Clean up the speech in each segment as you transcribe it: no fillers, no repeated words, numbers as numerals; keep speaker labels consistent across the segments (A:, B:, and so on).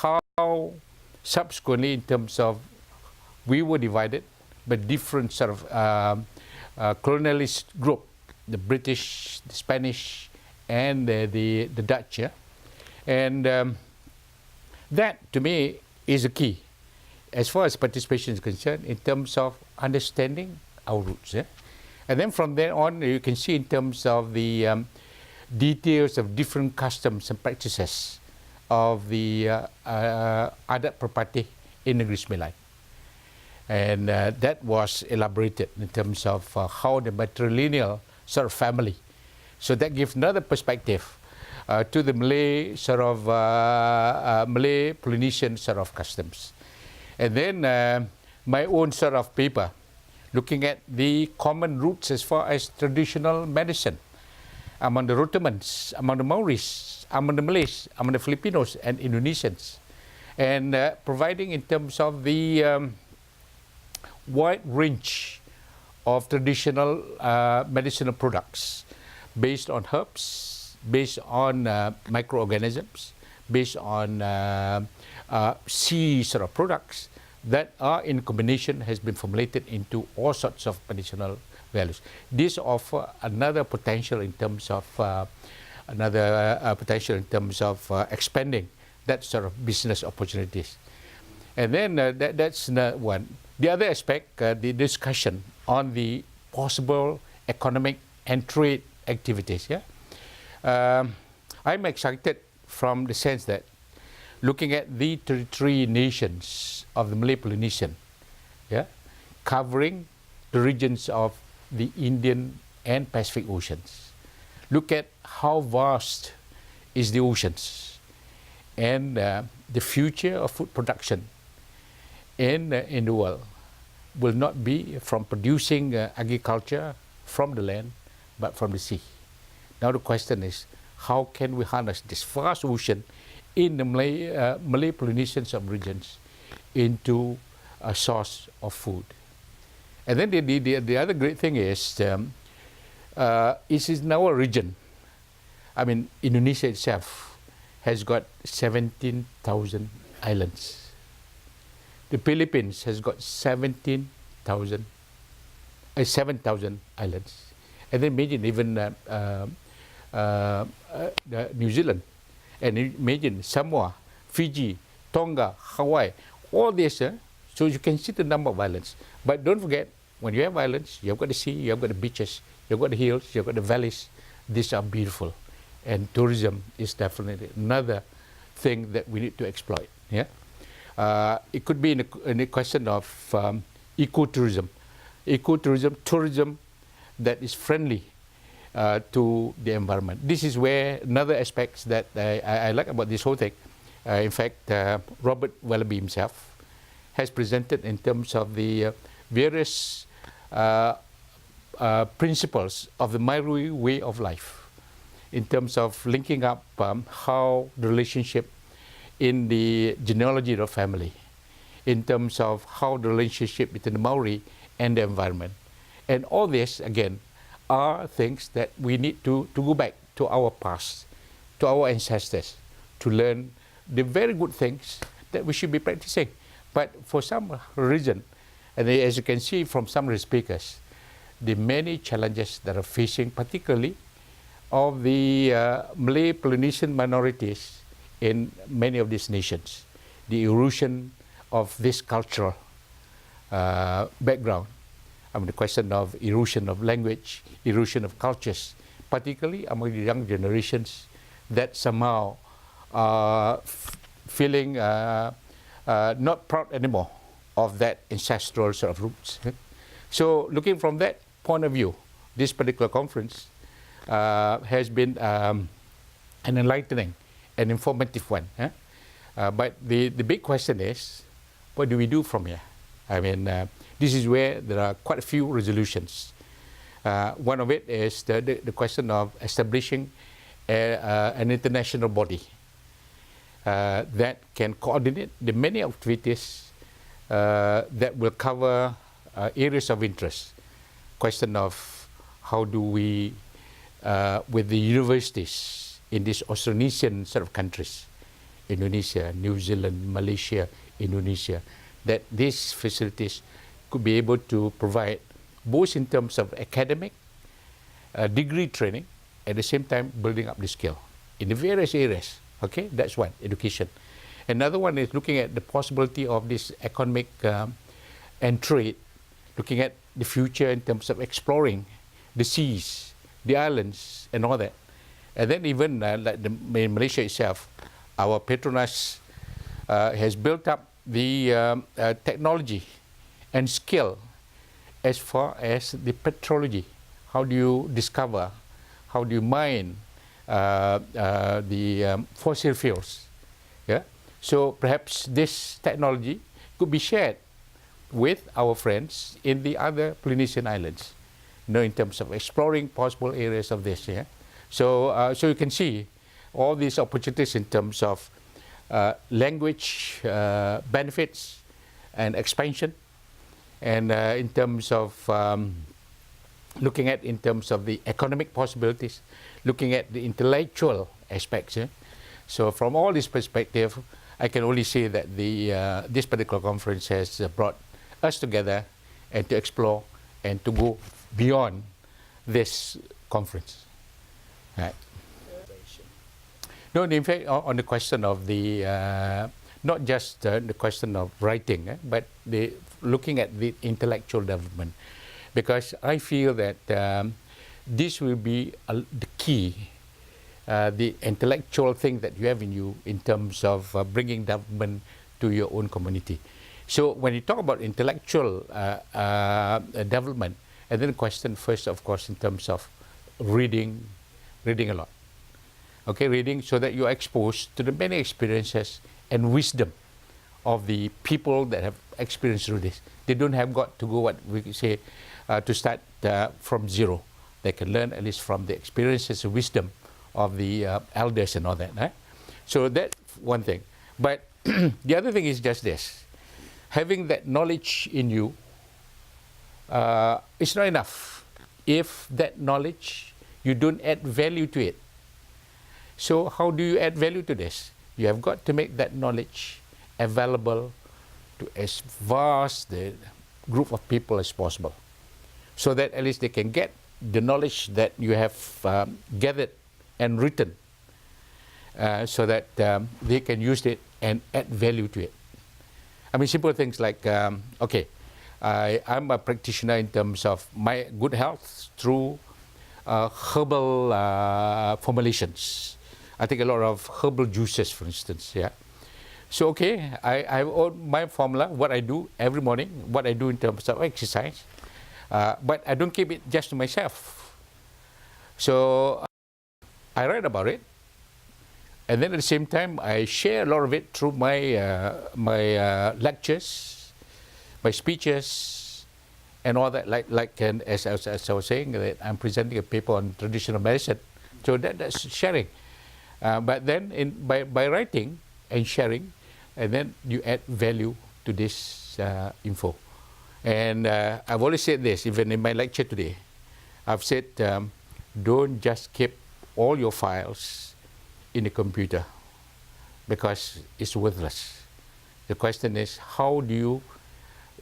A: how subsequently in terms of we were divided by different sort of colonialist group, the British, the Spanish, and the Dutch. Yeah? And that to me is a key as far as participation is concerned in terms of understanding our roots. Yeah? And then from there on, you can see in terms of the details of different customs and practices of the adat perpati in Negeri Sembilan. And that was elaborated in terms of how the matrilineal sort of family. So that gives another perspective to the Malay sort of Malay Polynesian sort of customs. And then my own sort of paper, looking at the common roots as far as traditional medicine among the Rotomans, among the Maoris, among the Malays, among the Filipinos and Indonesians, and providing in terms of the wide range of traditional medicinal products based on herbs, based on microorganisms, based on sea sort of products that are in combination has been formulated into all sorts of medicinal values. This offer another potential in terms of expanding that sort of business opportunities. And then that's one. The other aspect, the discussion on the possible economic and trade activities. Yeah, I'm excited from the sense that looking at the 33 nations of the Malay Polynesian, yeah, covering the regions of the Indian and Pacific Oceans. Look at how vast is the oceans, and the future of food production in the world will not be from producing agriculture from the land, but from the sea. Now the question is, how can we harness this vast ocean in the Malay Polynesian sub-regions into a source of food? And then the other great thing is, it is in our region. I mean, Indonesia itself has got 17,000 islands. The Philippines has got 7,000 islands. And then imagine even New Zealand, and imagine Samoa, Fiji, Tonga, Hawaii, all this. So you can see the number of islands. But don't forget, when you have islands, you've got the sea, you've got the beaches, you've got the hills, you've got the valleys. These are beautiful. And tourism is definitely another thing that we need to exploit. Yeah? It could be in a question of ecotourism. Ecotourism, tourism that is friendly to the environment. This is where another aspects that I like about this whole thing. In fact, Robert Wallaby himself has presented in terms of the various principles of the Maori way of life, in terms of linking up how the relationship in the genealogy of the family, in terms of how the relationship between the Maori and the environment. And all this, again, are things that we need to go back to our past, to our ancestors, to learn the very good things that we should be practicing. But for some reason, and as you can see from some of the speakers, the many challenges that are facing, particularly of the Malay Polynesian minorities in many of these nations, the erosion of this cultural background. I mean, the question of erosion of language, erosion of cultures, particularly among the young generations that somehow are feeling not proud anymore of that ancestral sort of roots. So looking from that point of view, this particular conference has been an enlightening and informative one. But the big question is, what do we do from here? I mean, this is where there are quite a few resolutions. One of it is the question of establishing an international body that can coordinate the many activities that will cover areas of interest. Question of how do we, with the universities in these Austronesian sort of countries, Indonesia, New Zealand, Malaysia, Indonesia, that these facilities could be able to provide both in terms of academic, degree training, at the same time building up the skill in the various areas. Okay, that's one, education. Another one is looking at the possibility of this economic and trade, looking at the future in terms of exploring the seas, the islands, and all that. And then even like in Malaysia itself, our Petronas has built up the technology and skill as far as the petrology. How do you discover, how do you mine the fossil fuels? Yeah? So perhaps this technology could be shared with our friends in the other Polynesian islands, in terms of exploring possible areas of this. Yeah? So you can see all these opportunities in terms of language benefits and expansion, and in terms of looking at in terms of the economic possibilities, looking at the intellectual aspects. Yeah? So from all this perspective, I can only say that this particular conference has brought us together and to explore and to go beyond this conference. Right. No, in fact, on the question of the, not just the question of writing, but looking at the intellectual development, because I feel that this will be the key, the intellectual thing that you have in you in terms of bringing development to your own community. So when you talk about intellectual development, and then the question first, of course, in terms of reading a lot. Okay, reading so that you're exposed to the many experiences and wisdom of the people that have experienced through this. They don't have got to go, what we say, to start from zero. They can learn at least from the experiences and wisdom of the elders and all that. Eh? So that's one thing. But the other thing is just this. Having that knowledge in you is not enough if that knowledge, you don't add value to it. So how do you add value to this? You have got to make that knowledge available to as vast the group of people as possible, so that at least they can get the knowledge that you have gathered and written, so that they can use it and add value to it. I mean, simple things like, okay, I'm a practitioner in terms of my good health through herbal formulations. I take a lot of herbal juices, for instance. Yeah. So okay, I have my formula, what I do every morning, what I do in terms of exercise, but I don't keep it just to myself. So I write about it, and then at the same time I share a lot of it through my lectures, my speeches, and all that. As I was saying, that I'm presenting a paper on traditional medicine, so that's sharing. But then by writing and sharing, and then you add value to this info. And I've always said this, even in my lecture today, I've said, don't just keep all your files in the computer, because it's worthless. The question is, how do you,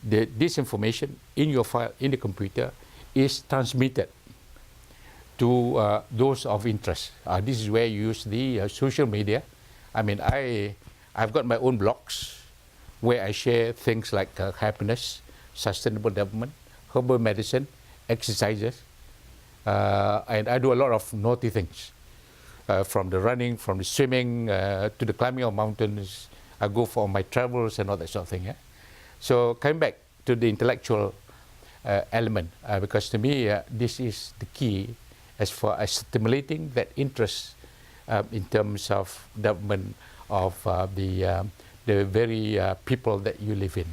A: this information in your file, in the computer, is transmitted to those of interest. This is where you use the social media. I mean, I've got my own blogs where I share things like happiness, sustainable development, herbal medicine, exercises, and I do a lot of naughty things, from the running, from the swimming, to the climbing of mountains. I go for my travels and all that sort of thing. Yeah? So coming back to the intellectual element, because to me this is the key as far as stimulating that interest in terms of development of the very people that you live in.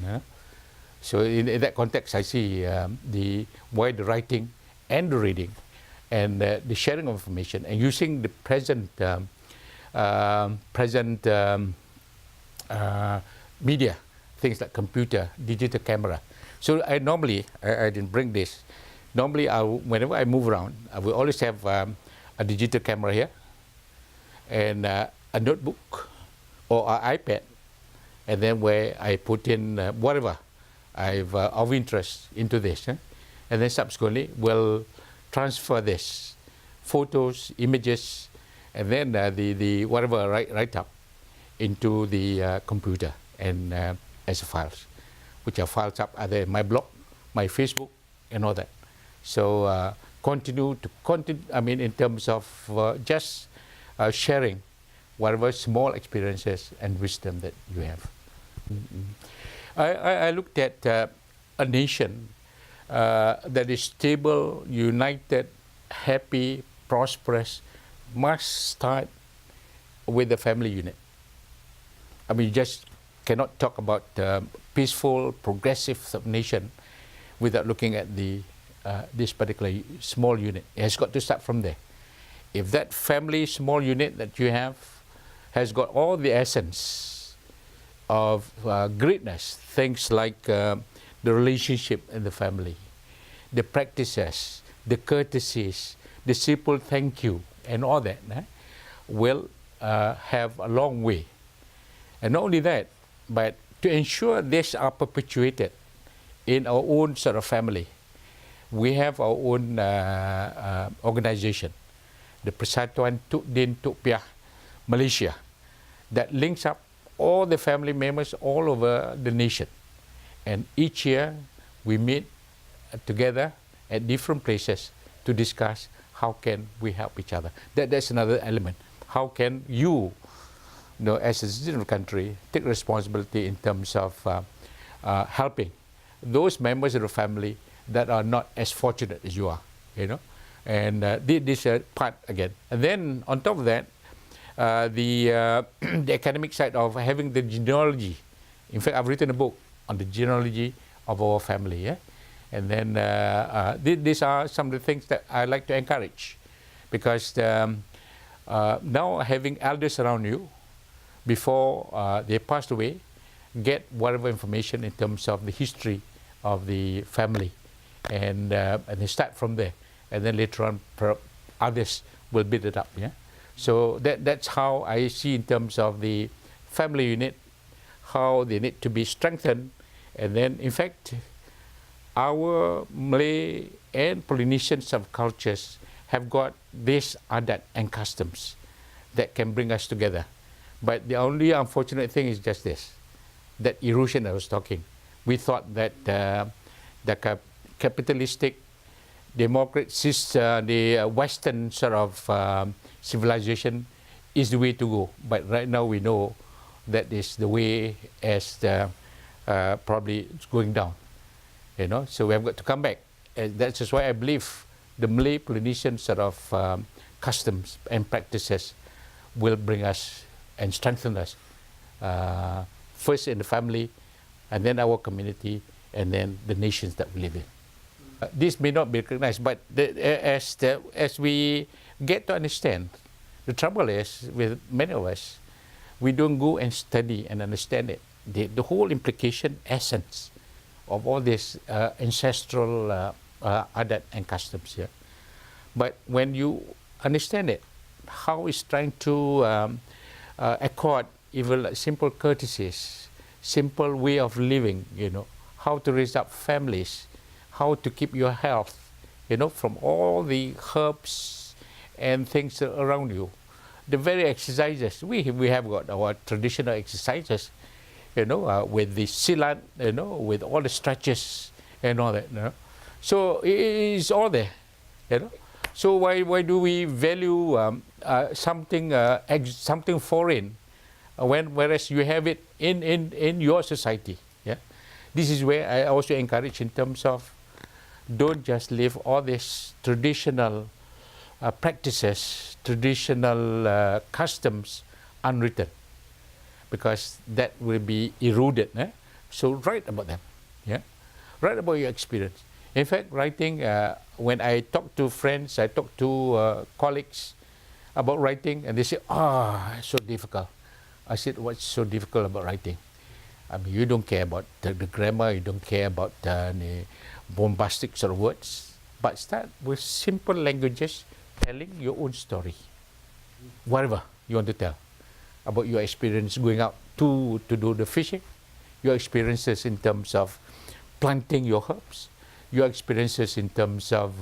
A: So in that context, I see why the writing and the reading and the sharing of information and using the present media, things like computer, digital camera. So I didn't bring this. Normally, whenever I move around, I will always have a digital camera here and a notebook or an iPad, and then where I put in whatever I've of interest into this, and then subsequently we'll transfer this photos, images, and then the whatever write up into the computer and as files, which are files up either in my blog, my Facebook, and all that. So continue. I mean, in terms of just sharing whatever small experiences and wisdom that you have. I looked at a nation that is stable, united, happy, prosperous, must start with the family unit. I mean, you just cannot talk about peaceful, progressive nation without looking at this particular small unit. It has got to start from there. If that family small unit that you have has got all the essence of greatness, things like the relationship in the family, the practices, the courtesies, the simple thank you, and all that, will have a long way. And not only that, but to ensure these are perpetuated in our own sort of family, we have our own organization, the Persatuan Tuk Din Tuk Piah Malaysia, that links up all the family members all over the nation. And each year we meet together at different places to discuss how can we help each other. That's another element. How can you, as a citizen of the country, take responsibility in terms of helping those members of the family that are not as fortunate as you are, and this part again. And then on top of that, the academic side of having the genealogy. In fact, I've written a book on the genealogy of our family, yeah? And then these are some of the things that I like to encourage, because now having elders around you, before they passed away, get whatever information in terms of the history of the family, and they start from there, and then later on others will build it up. Yeah, so that's how I see in terms of the family unit, how they need to be strengthened, and then in fact, our Malay and Polynesian subcultures have got this adat and customs that can bring us together. But the only unfortunate thing is just this, that erosion I was talking. We thought that the capitalistic, the Western sort of civilization is the way to go. But right now we know that is the way as probably it's going down. So we have got to come back. And that's just why I believe the Malay Polynesian sort of customs and practices will bring us and strengthen us, first in the family, and then our community, and then the nations that we live in. This may not be recognized, but as we get to understand, the trouble is with many of us, we don't go and study and understand it. The whole implication, essence of all this ancestral adat and customs here. But when you understand it, how it's trying to accord even simple courtesies, simple way of living, how to raise up families, how to keep your health, from all the herbs and things around you. The very exercises, we have got our traditional exercises, with the silat, with all the stretches and all that, So it's all there, So why do we value something foreign whereas you have it in your society? Yeah, this is where I also encourage in terms of don't just leave all these traditional practices, traditional customs unwritten, because that will be eroded. So write about them. Yeah, write about your experience. In fact, writing, when I talk to friends, I talk to colleagues about writing, and they say, it's so difficult. I said, what's so difficult about writing? I mean, you don't care about the grammar, you don't care about the bombastic sort of words, but start with simple languages, telling your own story, whatever you want to tell. about your experience going out to do the fishing, your experiences in terms of planting your herbs, your experiences in terms of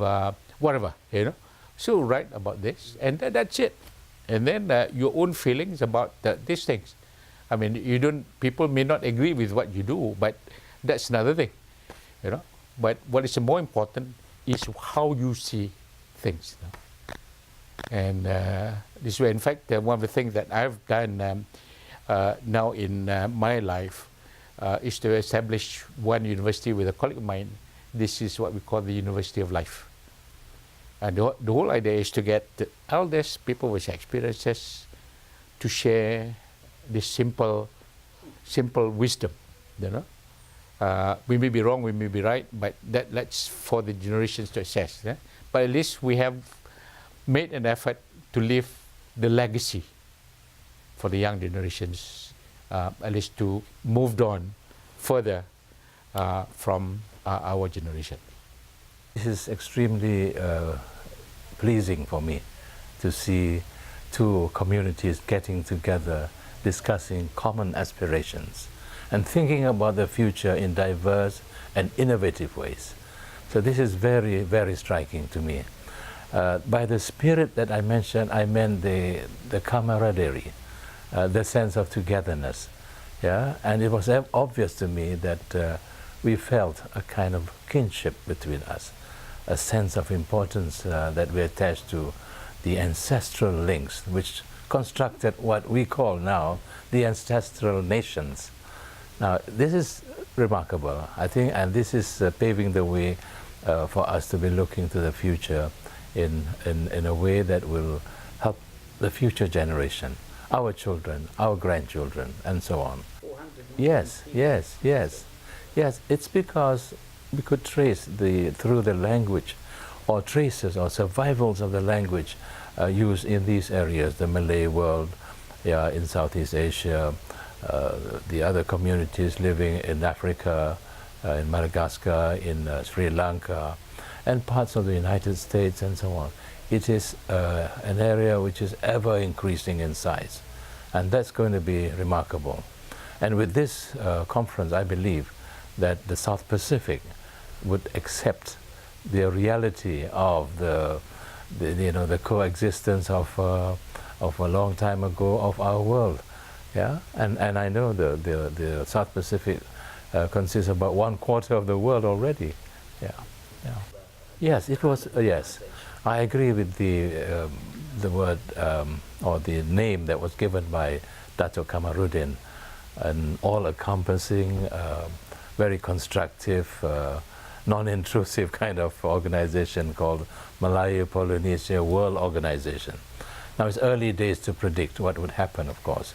A: whatever, you know. So write about this, and that's it. And then your own feelings about these things. I mean, people may not agree with what you do, but that's another thing, you know. But what is more important is how you see things. You know? And this way, in fact, one of the things that I've done now in my life is to establish one university with a colleague of mine. This is what we call the University of Life. And the whole idea is to get the elders, people with experiences, to share this simple wisdom, you know. We may be wrong, we may be right, but that's for the generations to assess. Yeah? But at least we have made an effort to leave the legacy for the young generations, at least to move on further from our generation.
B: This is extremely pleasing for me to see two communities getting together, discussing common aspirations and thinking about the future in diverse and innovative ways. So this is very, very striking to me. By the spirit that I mentioned, I meant the camaraderie, the sense of togetherness. Yeah? And it was obvious to me that we felt a kind of kinship between us, a sense of importance that we attached to the ancestral links, which constructed what we call now the ancestral nations. Now, this is remarkable, I think, and this is paving the way for us to be looking to the future in a way that will help the future generation, our children, our grandchildren, and so on. Yes, yes, yes. Yes, it's because we could trace through the language, or traces or survivals of the language used in these areas, the Malay world, yeah, in Southeast Asia, the other communities living in Africa, in Madagascar, in Sri Lanka, and parts of the United States and so on. It is an area which is ever increasing in size, and that's going to be remarkable. And with this conference, I believe that the South Pacific would accept the reality of the coexistence of a long time ago of our world, yeah. And I know the South Pacific consists about 1/4 of the world already, yeah, yeah. Yes, it was. Yes, I agree with the word or the name that was given by Dato' Kamarudin, an all-encompassing, very constructive, non-intrusive kind of organization called Malay Polynesia World Organization. Now, it's early days to predict what would happen, of course,